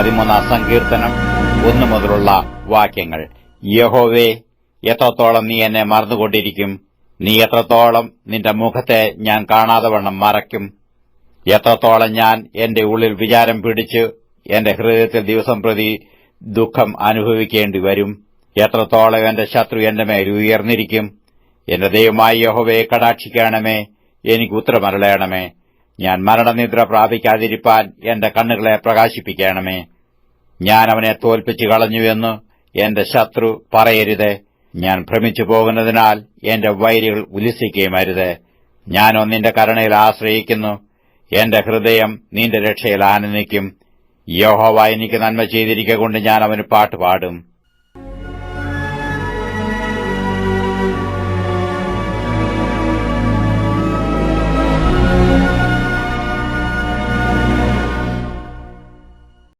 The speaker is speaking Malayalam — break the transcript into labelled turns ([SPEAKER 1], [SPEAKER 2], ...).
[SPEAKER 1] 13 സങ്കീർത്തനം 1 മുതലുള്ള വാക്യങ്ങൾ. യഹോവേ, എത്രത്തോളം നീ എന്നെ മറന്നുകൊണ്ടിരിക്കും? നീ എത്രത്തോളം നിന്റെ മുഖത്തെ ഞാൻ കാണാതവണ്ണം മറയ്ക്കും? എത്രത്തോളം ഞാൻ എന്റെ ഉള്ളിൽ വിചാരം പിടിച്ച് എന്റെ ഹൃദയത്തിൽ ദിവസം പ്രതി ദുഃഖം അനുഭവിക്കേണ്ടി വരും? എത്രത്തോളം എന്റെ ശത്രു എന്റെ മേൽ ഉയർന്നിരിക്കും? എന്റെ ദൈവമായ യഹോവയെ കടാക്ഷിക്കണമേ, എനിക്ക് ഉത്തരമരുളേണമേ. ഞാൻ മരണനിദ്ര പ്രാപിക്കാതിരിപ്പാൻ എന്റെ കണ്ണുകളെ പ്രകാശിപ്പിക്കണമേ. ഞാൻ അവനെ തോൽപ്പിച്ചു കളഞ്ഞുവെന്ന് എന്റെ ശത്രു പറയരുതേ. ഞാൻ ഭ്രമിച്ചു പോകുന്നതിനാൽ എന്റെ വൈരികൾ ഉല്ലസിക്കുകയും അരുതേ. ഞാനോ നിന്റെ കരുണയിൽ ആശ്രയിക്കുന്നു. എന്റെ ഹൃദയം നിന്റെ രക്ഷയിൽ ആനന്ദിക്കും. യഹോവ എനിക്ക് നന്മ ചെയ്തിരിക്കൊണ്ട് ഞാൻ അവന് പാട്ടുപാടും.